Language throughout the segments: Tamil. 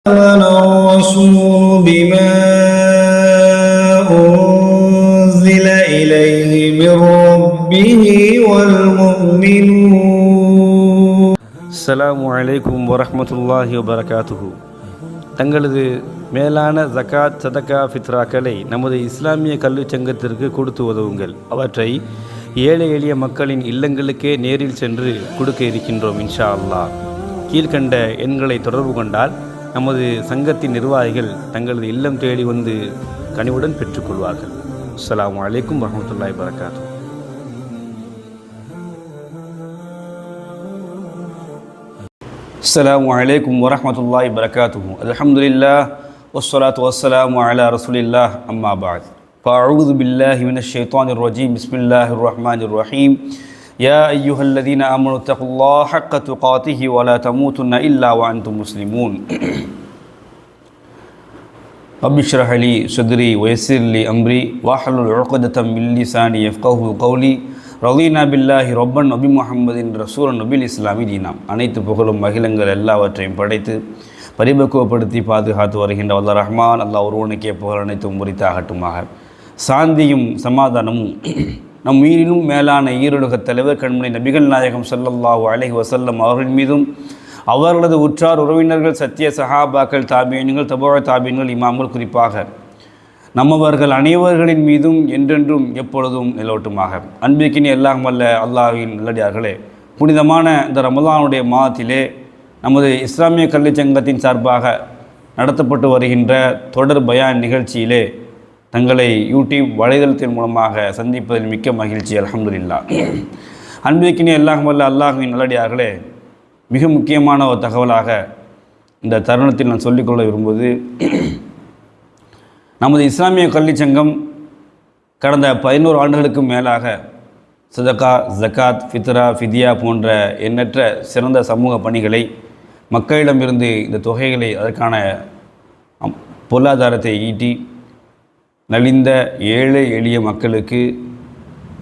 الرسول بما أنزل إليه من ربه والمؤمنون. السلام عليكم ورحمة الله وبركاته. தங்களது மேலான ஜகாத் சதகா ஃபித்ராக்களை நமது இஸ்லாமிய கல்விச் சங்கத்திற்கு கொடுத்து உதவுங்கள். அவற்றை ஏழை எளிய மக்களின் இல்லங்களுக்கே நேரில் சென்று கொடுக்க இருக்கின்றோம் இன்ஷா அல்லாஹ். கீழ்கண்ட எண்களை தொடர்பு கொண்டால் நமது சங்கத்தின் நிர்வாகிகள் தங்களது இல்லம் தேடி வந்து கனிவுடன் பெற்றுக்கொள்வார்கள். அஸ்ஸலாமு அலைக்கும் வரஹ்மத்துல்லாஹி வபரகாத்துஹு. அஸ்ஸலாமு அலைக்கும் வரஹ்மத்துல்லாஹி வபரகாத்துஹு. அல்ஹம்துலில்லாஹ் வஸ்ஸலாத்து வஸ்ஸலாமு அலா ரசூலில்லாஹ் அம்மா பஅத். ஃபஅஊது பில்லாஹி மினஷ் ஷைத்தானிர் ரஜீம். பிஸ்மில்லாஹிர் ரஹ்மானிர் ரஹீம். யா அய்யுஹல்லதீன ஆமனு தகுல்லாஹ ஹக்க துகாத்திஹி வலா தமூதுன்ன இல்லா வஅன்தும் முஸ்லிமூன். ரப்பி ஷ்ரஹ் லி ஸத்ரி வயஸ்ஸிர் லி அம்ரி வஹ்லுல் உக்ததம் மின் லிசானி யஃப்கஹு கௌலி. ரலீனா பில்லாஹி ரப்பன் நபி முஹம்மதின் ரசூலன் நபில் இஸ்லாமி தீனாம். அனைத்து புகழும் மகிழங்கள் எல்லாவற்றையும் படைத்து பரிபக்குவப்படுத்தி பாதுகாத்து வருகின்ற அல்லாஹ் ரஹ்மான் அல்லாஹ் ஒருவனுக்கே புகழ் அனைத்தும் உரித்தாகட்டுமாக. சாந்தியும் சமாதானமும் நம் உயிரினும் மேலான ஈருலகத் தலைவர் கண்மணி நபிகள் நாயகம் ஸல்லல்லாஹு அலைஹி வஸல்லம் அவர்கள் மீதும் அவர்களது உற்றார் உறவினர்கள் சத்திய சஹாபாக்கள் தாபீன்கள் தபூ தாபீன்கள் இமாம்கள் குறிப்பாக நம்மவர்கள் அனைவர்களின் மீதும் என்றென்றும் எப்பொழுதும் நிலவட்டுமாக. அன்பிற்கினி எல்லாம் வல்ல அல்லாஹ்வின் நல்லடியார்களே, புனிதமான இந்த ரமலானுடைய மாதத்திலே நமது இஸ்லாமிய கல்விச் சங்கத்தின் சார்பாக நடத்தப்பட்டு வருகின்ற தொடர் பயான் நிகழ்ச்சியிலே தங்களை யூடியூப் வலைதளத்தின் மூலமாக சந்திப்பதில் மிக்க மகிழ்ச்சி. அல்ஹம்துலில்லாஹ். அன்பிற்கினி எல்லாம் வல்ல அல்லாஹ்வின் நல்லடியார்களே, மிக முக்கியமான ஒரு தகவலாக இந்த தருணத்தில் நான் சொல்லிக்கொள்ள விரும்புவது, நமது இஸ்லாமிய கல்விச் சங்கம் கடந்த 11 ஆண்டுகளுக்கும் மேலாக சதகா, ஜகாத், ஃபித்ரா, ஃபிதியா போன்ற எண்ணற்ற சிறந்த சமூக பணிகளை மக்களிடமிருந்து இந்த தொகைகளை அதற்கான பொருளாதாரத்தை ஈட்டி நலிந்த ஏழை எளிய மக்களுக்கு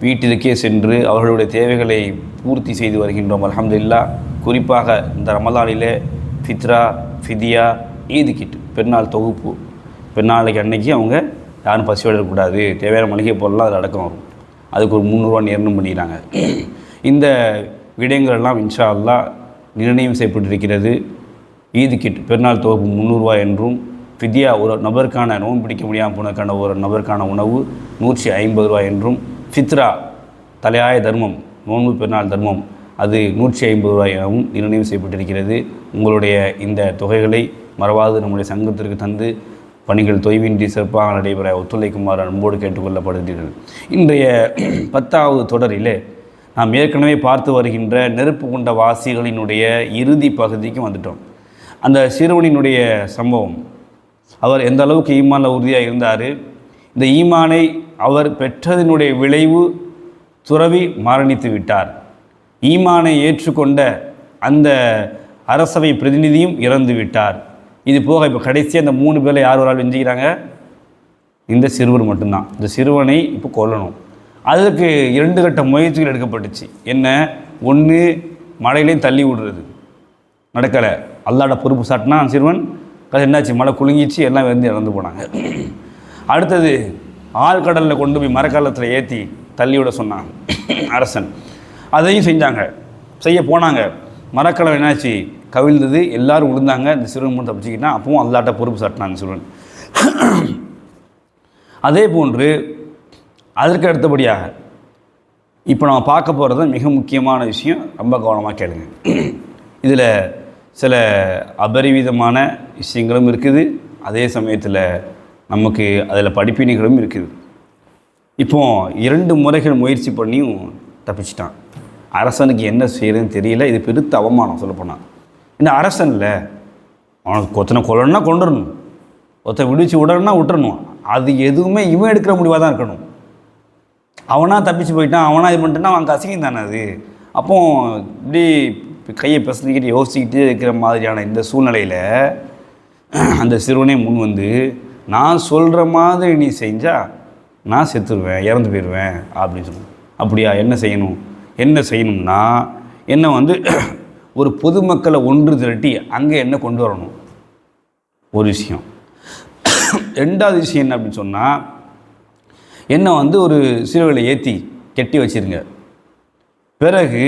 வீட்டிற்கே சென்று அவர்களுடைய தேவைகளை பூர்த்தி செய்து வருகின்றோம். அல்ஹம்துலில்லாஹ். குறிப்பாக இந்த ரமலானிலே ஃபித்ரா, ஃபிதியா, ஈது கிட் பெருநாள் தொகுப்பு, பெருநாளைக்கு அன்னைக்கு அவங்க யாரும் பசியோடு இருக்கக்கூடாது, தேவையான மளிகை பொருள்லாம் அதில் அடக்கம் வரும். அதுக்கு ஒரு 300 ரூபா நிர்ணயம் பண்ணிக்கிறாங்க. இந்த விடயங்கள் எல்லாம் இன்ஷா அல்லாஹ் நிர்ணயம் செய்யப்பட்டிருக்கிறது. ஈது கிட் பெருநாள் தொகுப்பு 300 ரூபா என்றும், ஃபிதியா ஒரு நபருக்கான நோன்பு பிடிக்க முடியாமல் போனதுக்கான ஒரு நபருக்கான உணவு 150 ரூபா என்றும், ஃபித்ரா தலையாய தர்மம் நோன்பு பெருநாள் தர்மம் அது 150 ரூபாய் எனவும் நிர்ணயம் செய்யப்பட்டிருக்கிறது. உங்களுடைய இந்த தொகைகளை மறவாது நம்முடைய சங்கத்திற்கு தந்து பணிகள் தொய்வின்றி சிறப்பாக நடைபெற ஒத்துழைக்குமாறு அன்போடு கேட்டுக்கொள்ளப்படுகிறீர்கள். இன்றைய 10வது தொடரிலே நாம் ஏற்கனவே பார்த்து வருகின்ற நெருப்பு கொண்ட வாசிகளினுடைய இறுதி பகுதிக்கு வந்துட்டோம். அந்த சிறுவனினுடைய சம்பவம், அவர் எந்த அளவுக்கு ஈமானில் உறுதியாக இருந்தார், இந்த ஈமானை அவர் பெற்றதினுடைய விளைவு துறவி மரணித்து விட்டார். ஈமானை ஏற்றுக்கொண்ட அந்த அரசவை பிரதிநிதியும் இறந்து விட்டார். இது போக இப்போ கடைசியாக இந்த 3 பேரை யார் ஒரு ஆள் வெஞ்சிக்கிறாங்க, இந்த சிறுவர் மட்டும்தான். இந்த சிறுவனை இப்போ கொல்லணும். அதுக்கு 2 கட்ட முயற்சிகள் எடுக்கப்பட்டுச்சு. என்ன, ஒன்று மழையிலையும் தள்ளி விடுறது, நடக்கலை. அல்லாட பொறுப்பு சாட்டினா சிறுவன் அது என்னாச்சு, மழை குலுங்கிச்சு, எல்லாம் வந்து இறந்து போனாங்க. அடுத்தது ஆழ்கடலில் கொண்டு போய் மரக்காலத்தில் ஏற்றி தள்ளி விட சொன்னாங்க அரசன். அதையும் செஞ்சாங்க, செய்ய போனாங்க. மரக்கலம் என்னாச்சு, கவிழ்ந்தது, எல்லோரும் விழுந்தாங்க. இந்த சிறுவன் மட்டும் தப்பிச்சுக்கிட்டான். அப்பவும் அல்லாட்ட பொறுப்பு சாட்டினான் சிறுவன். அதே போன்று அதற்கு அடுத்தபடியாக இப்போ நம்ம பார்க்க போகிறது மிக முக்கியமான விஷயம். ரொம்ப கவனமாக கேளுங்க. இதில் சில அபரிவிதமான விஷயங்களும் இருக்குது, அதே சமயத்தில் நமக்கு அதில் படிப்பினைகளும் இருக்குது. இப்போது 2 முறைகள் முயற்சி பண்ணியும் தப்பிச்சிட்டான். அரசனுக்கு என்ன செய்யறதுன்னு தெரியல. இது பெருத்த அவமானம் சொல்லப்போனால். இந்த அரசனில் அவனுக்கு ஒருத்தனை கொல்லணும்னா கொண்டுடணும், ஒருத்தனை விடுவிச்சு விடணும்னா விட்டுறணும். அது எதுவுமே இவன் எடுக்கிற முடிவாக தான் இருக்கணும். அவனாக தப்பிச்சு போயிட்டான், அவனாக இது பண்ணிட்டான்னா அவன் அசிங்கம் தானே அது. அப்போ இப்படி கையை பிசைஞ்சிக்கிட்டு யோசிச்சுக்கிட்டே இருக்கிற மாதிரியான இந்த சூழ்நிலையில் அந்த சிறுவனே முன் வந்து, நான் சொல்கிற மாதிரி நீ செஞ்சால் நான் செத்துருவேன், இறந்து போயிடுவேன் அப்படின்னு சொன்னேன். அப்படியா, என்ன செய்யணும்? என்ன செய்யணும்னா என்ன ஒரு பொதுமக்களை ஒன்று திரட்டி அங்கே என்ன கொண்டு வரணும். ஒரு விஷயம். ரெண்டாவது விஷயம் என்ன அப்படின்னு சொன்னால், என்னை வந்து ஒரு சிலுவையில் ஏற்றி கெட்டி வச்சிருங்க. பிறகு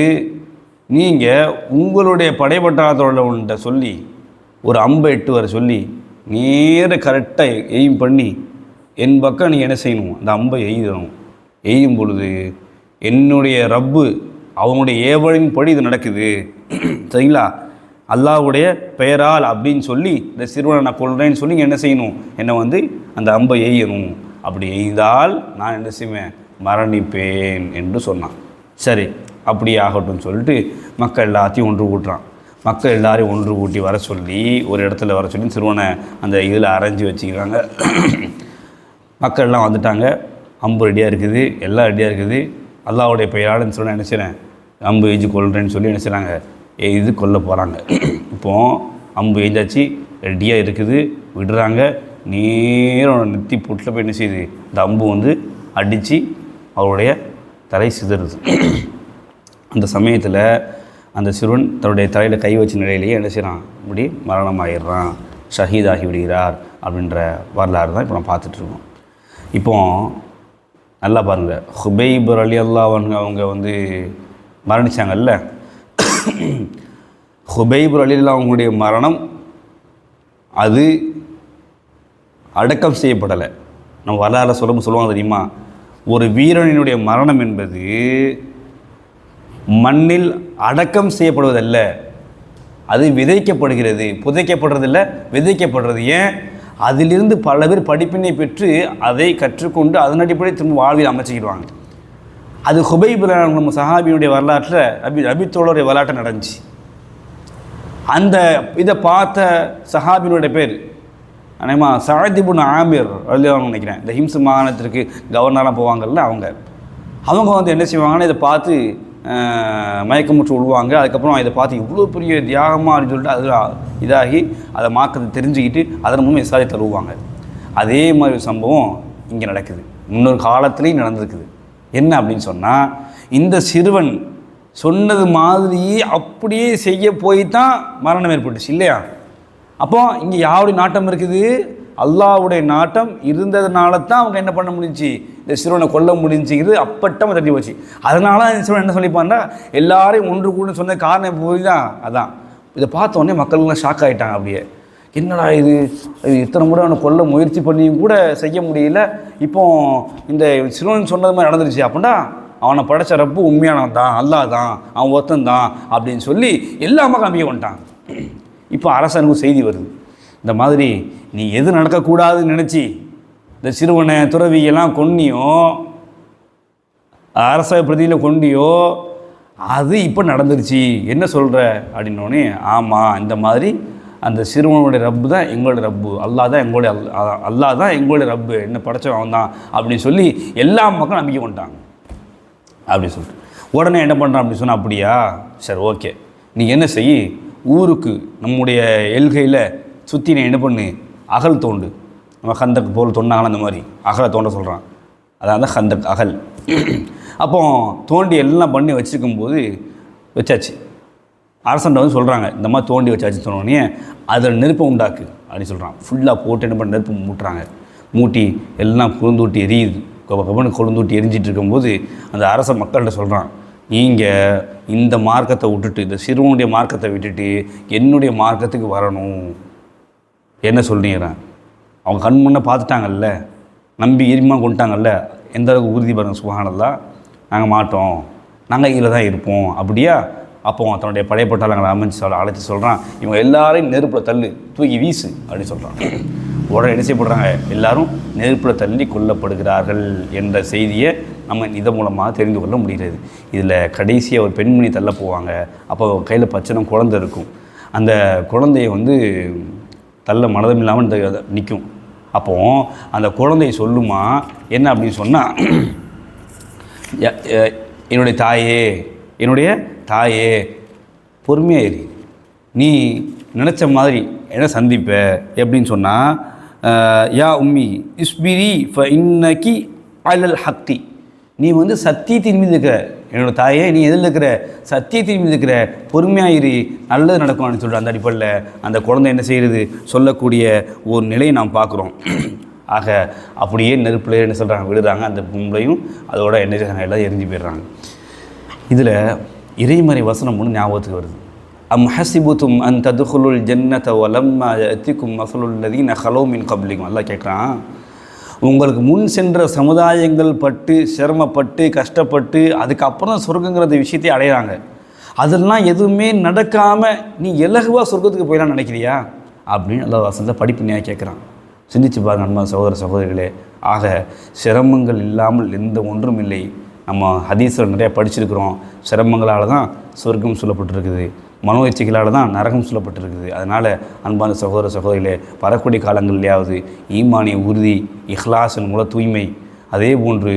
நீங்கள் உங்களுடைய படைப்பட்டாளத்தோட சொல்லி ஒரு அம்பை எட்டு வர சொல்லி நேர கரெக்டாக எய்ம் பண்ணி என் பக்கம் நீங்கள் என்ன செய்யணும், அந்த அம்பை எய்தணும். எய்யும் பொழுது என்னுடைய ரப்பு அவனுடைய ஏவலின் படி இது நடக்குது, சரிங்களா, அல்லாஹ்வுடைய பெயரால் அப்படின்னு சொல்லி இந்த சிறுவனை நான் கொள்கிறேன்னு சொல்லி என்ன செய்யணும், என்னை வந்து அந்த அம்பை எய்யணும். அப்படி எய்தால் நான் என்ன செய்வேன், மரணிப்பேன் என்று சொன்னான். சரி அப்படி ஆகட்டும்னு சொல்லிட்டு மக்கள் எல்லாத்தையும் ஒன்று கூட்டுறான். மக்கள் எல்லாரையும் ஒன்று கூட்டி வர சொல்லி ஒரு இடத்துல வர சொல்லி சிறுவனை அந்த இதில் அரைஞ்சி வச்சுக்கிறாங்க. மக்கள்லாம் வந்துட்டாங்க. அம்பு ரெடியாக இருக்குது, எல்லாம் ரெடியாக இருக்குது. அல்லாஹ்வுடைய பெயரால் சிறுவனை என்ன செய்கிறேன், அம்பு எய்ஞ்சி கொள்கிறேன்னு சொல்லி என்ன செய்கிறாங்க, எய்து கொல்ல போகிறாங்க. இப்போது அம்பு எய்ஞ்சாச்சு, ரெடியாக இருக்குது, விடுறாங்க. நேரம் நெத்தி புட்டில் போய் என்ன செய்யுது, இந்த அம்பு வந்து அடித்து அவருடைய தலை சிதறுது. அந்த சமயத்தில் அந்த சிறுவன் தன்னுடைய தலையில் கை வச்ச நிலையிலேயே என்ன செய்கிறான், இப்படி மரணமாகிடுறான், ஷஹீதாகி விடுகிறார் அப்படின்ற வரலாறு தான் இப்போ நம்ம பார்த்துட்ருக்கோம். இப்போ நல்லா பாருங்கள், ஹுபைப் ரலியல்லாஹு அன்ஹு அவங்க வந்து மரணித்தாங்கல்ல, ஹுபைப் ரலியல்லாஹு அவங்களுடைய மரணம் அது அடக்கம் செய்யப்படலை. நம்ம வரலாறு சொல்லுவாங்க தெரியுமா, ஒரு வீரனினுடைய மரணம் என்பது மண்ணில் அடக்கம் செய்யப்படுவதல்ல, அது விதைக்கப்படுகிறது. புதைக்கப்படுறதில்ல, விதைக்கப்படுறது. ஏன், அதிலிருந்து பல பேர் படிப்பினை பெற்று அதை கற்றுக்கொண்டு அதன் அடிப்படை திரும்ப வாழ்வில் அமைச்சிக்கிடுவாங்க. அது ஹுபைப் நம்ம சஹாபியினுடைய வரலாற்றில் நபித்தோழருடைய வரலாற்றை நடந்துச்சு. அந்த இதை பார்த்த சஹாபியினுடைய பேர் அனைமா சஅத் இப்னு ஆமிர் ரலியல்லாஹு நினைக்கிறேன். இந்த ஹிம்ஸ் மாகாணத்திற்கு கவர்னராக போவாங்கல்ல, அவங்க வந்து என்ன செய்வாங்கன்னா, இதை பார்த்து மயக்கமுற்று விடுவாங்க. அதுக்கப்புறம் இதை பார்த்து இவ்வளோ பெரிய தியாகமாக அப்படின்னு சொல்லிட்டு அது இதாகி அதை மார்க்கத்தை தெரிஞ்சுக்கிட்டு அதன் மூலம் இஸ்லாத்தை தருவாங்க. அதே மாதிரி ஒரு சம்பவம் இங்கே நடக்குது, இன்னொரு காலத்துலேயும் நடந்திருக்குது. என்ன அப்படின்னு சொன்னால், இந்த சிறுவன் சொன்னது மாதிரியே அப்படியே செய்ய போய் தான் மரணம் ஏற்பட்டுச்சு இல்லையா. அப்போ இங்கே யாருடைய நாட்டம் இருக்குது, அல்லாஹ்வுடைய நாட்டம் இருந்ததுனால தான் அவங்க என்ன பண்ண முடிஞ்சு, இந்த சிறுவனை கொல்ல முடிஞ்சுக்கிறது. அப்பட்டமாக தட்டி போச்சு. அதனால இந்த சிறுவன் என்ன சொல்லிப்பான்னா, எல்லாரையும் ஒன்று கூட சொன்ன காரணம் போய் தான் அதான். இதை பார்த்தோன்னே மக்கள்லாம் ஷாக் ஆகிட்டாங்க. அப்படியே என்னடா இது, இத்தனை முறை அவனை கொல்ல முயற்சி பண்ணியும் கூட செய்ய முடியல, இப்போ இந்த சிறுவன் சொன்னது மாதிரி நடந்துருச்சு அப்படின்னா அவனை படைச்ச ரப்பு உண்மையானவன் தான், அல்லாஹ் தான், அவன் ஒருத்தன் தான் அப்படின்னு சொல்லி எல்லா மக்களும் நம்பிக்கை வந்துட்டாங்க. இப்போ அரசனுக்கு செய்தி வருது, இந்த மாதிரி நீ எது நடக்கக்கூடாதுன்னு நினச்சி இந்த சிறுவனை துறவியெல்லாம் கொன்னியோ, அரச பிரதியில் கொண்டியோ, அது இப்போ நடந்துருச்சு, என்ன சொல்கிற அப்படின்னோடனே, ஆமாம் இந்த மாதிரி அந்த சிறுவனுடைய ரப்பு தான் எங்களுடைய ரப்பு, அல்லாஹ் தான் எங்களுடைய அல்லாஹ் தான் எங்களுடைய ரப்பு, என்ன படைச்சவன் அவன் தான் அப்படின்னு சொல்லி எல்லா மக்களும் நம்பிக்கை கொண்டாங்க. அப்படி சொல்லிட்டு உடனே என்ன பண்ணுறான் அப்படின்னு சொன்னால், அப்படியா சரி ஓகே, நீ என்ன செய், ஊருக்கு நம்முடைய எல்கையில் சுற்றி நீ என்ன பண்ணு, அகல் தோண்டு. நம்ம ஹந்தக் போல் தோண்டாங்களா அந்த மாதிரி அகலை தோண்ட சொல்கிறான். அதான் ஹந்தக் அகல். அப்போ தோண்டி எல்லாம் பண்ணி வச்சுருக்கும்போது வச்சாச்சு. அரசன்ட்ட வந்து சொல்கிறாங்க, இந்த மாதிரி தோண்டி வச்சாச்சு சொன்னோடனே அதில் நெருப்பை உண்டாக்கு அப்படின்னு சொல்கிறான். ஃபுல்லாக போட்டு என்ன பண்ண நெருப்பு மூட்டுறாங்க. மூட்டி எல்லாம் கொழுந்தூட்டி எரியுது. கபன்னு கொழுந்தூட்டி எரிஞ்சிட்டு இருக்கும்போது அந்த அரச மக்கள்கிட்ட சொல்கிறான், நீங்கள் இந்த மார்க்கத்தை விட்டுட்டு, இந்த சிறுவனுடைய மார்க்கத்தை விட்டுட்டு என்னுடைய மார்க்கத்துக்கு வரணும். என்ன சொல்கிறீங்கிறேன், அவங்க கண் முன்னே பார்த்துட்டாங்கல்ல, நம்பி ஈர்மா கொண்டுட்டாங்கல்ல, எந்த அளவுக்கு உறுதி பாருங்கள். சுபஹானல்லாஹ், நாங்கள் மாட்டோம், நாங்கள் இதில் தான் இருப்போம். அப்படியா, அப்போ தன்னுடைய படையப்பட்டாளங்களை அழைச்சி சொல்கிறான், இவங்க எல்லாரையும் நெருப்பில் தள்ளு, தூக்கி வீசு அப்படின்னு சொல்கிறான். உடனே என்ன செய்யப்படுறாங்க, எல்லாரும் நெருப்பில் தள்ளி கொல்லப்படுகிறார்கள் என்ற செய்தியை நம்ம இதன் மூலமாக தெரிந்து கொள்ள முடிகிறது. இதில் கடைசியாக ஒரு பெண்மணி தள்ள போவாங்க. அப்போ கையில் பச்சனம் குழந்தை இருக்கும். அந்த குழந்தைய வந்து தள்ள மனதம் இல்லாமல் இந்த நிற்கும். அப்போது அந்த குழந்தை சொல்லுமா என்ன அப்படின்னு சொன்னால், என்னுடைய தாயே பொறுமையாயிரு, நீ நினச்ச மாதிரி என்ன சந்திப்ப எப்படின்னு சொன்னால், யா உம்மி இஸ்பிரி ஃப இன்னகி அலல் ஹக்தி, நீ வந்து சத்தியத்தின் மீது இருக்கிற, என்னோட தாயே நீ எதில் இருக்கிற, சத்தியத்தின் மீது இருக்கிற, பொறுமையாயிரு, நல்லது நடக்கும்னு சொல்கிற அந்த அடிப்படையில் அந்த குழந்தை என்ன செய்கிறது சொல்லக்கூடிய ஒரு நிலையை நாம் பார்க்குறோம். ஆக அப்படியே நெருப்பில் என்ன சொல்கிறாங்க விடுறாங்க, அந்த பொம்பளையும் அதோட என்ன செய்கிறாங்க எல்லாம் எரிஞ்சு போயிடுறாங்க. இதில் இறைமறை வசனம் ஒன்று ஞாபகத்துக்கு வருது. அம் ஹசிபுத்தும் அன் ததுகுலுல் ஜன்னத வலம்மா யஅதிக்கும் மஸலுல் லதீன ஹலௌ மின் கப்லிக்கும். அல்லாஹ் கேட்குறான், உங்களுக்கு முன் சென்ற சமுதாயங்கள் பட்டு சிரமப்பட்டு கஷ்டப்பட்டு அதுக்கப்புறம் சொர்க்கங்கிறத விஷயத்தை அடைகிறாங்க. அதெல்லாம் எதுவுமே நடக்காமல் நீ இலகுவாக சொர்க்கத்துக்கு போயிடலாம் நினைக்கிறியா அப்படின்னு அல்லாஹ் வசனத்தை படிப்பினையாக கேட்குறான். சிந்திச்சு பாருங்க நம்ம சகோதர சகோதரிகளே. ஆக சிரமங்கள் இல்லாமல் எந்த ஒன்றும் இல்லை. நம்ம ஹதீஸில் நிறையா படிச்சிருக்கிறோம். சிரமங்களால் தான் சொர்க்கம் சொல்லப்பட்டிருக்குது, மனோ இச்சைகளால் தான் நரகம் சொல்லப்பட்டிருக்குது. அதனால் அன்பான சகோதர சகோதரிகளே, வரக்கூடிய காலங்கள்லையாவது ஈமானிய உறுதி, இஹ்லாஸின் மூல தூய்மை, அதே போன்று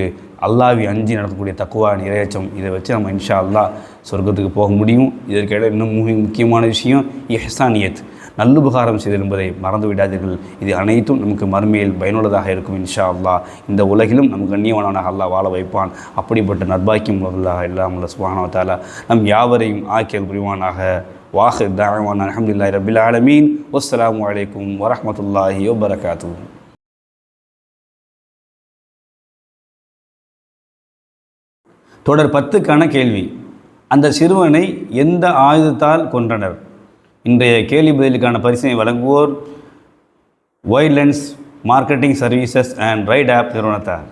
அல்லாஹ்வை அஞ்சி நடக்கக்கூடிய தக்குவா நிறைவேற்றம், இதை வச்சு நம்ம இன்ஷா அல்லாஹ் சொர்க்கத்துக்கு போக முடியும். இதற்கிடையில் இன்னும் முக்கியமான விஷயம் இஹ்சானியத், நல்லுபகாரம் செய்தல் என்பதை மறந்து விடாதீர்கள். இது அனைத்தும் நமக்கு மறுமையில் பயனுள்ளதாக இருக்கும் இன்ஷா அல்லாஹ். இந்த உலகிலும் நமக்கு கண்ணியவானாக அல்லாஹ் வாழ வைப்பான். அப்படிப்பட்ட நற்பாக்கியம் உள்ளதாக இல்லாமல் சுப்ஹானஹு வ தஆலா நம் யாவரையும் ஆக்கியல் புரிவானாக. வாஹிர் தஅவானா அல்ஹம்துலில்லாஹி ரப்பில் ஆலமீன். வஸ்ஸலாமு அலைக்கும் வரஹ்மத்துல்லாஹி வபரகாத்துஹு. தொடர் 10க்கான கேள்வி. அந்த சிறுவனை எந்த ஆயுதத்தால் கொன்றனர்? இன்றைய கேள்வி பதிலுக்கான பரிசினை வழங்குவோர் Whitelens marketing services and right app நிறுவனத்தார்.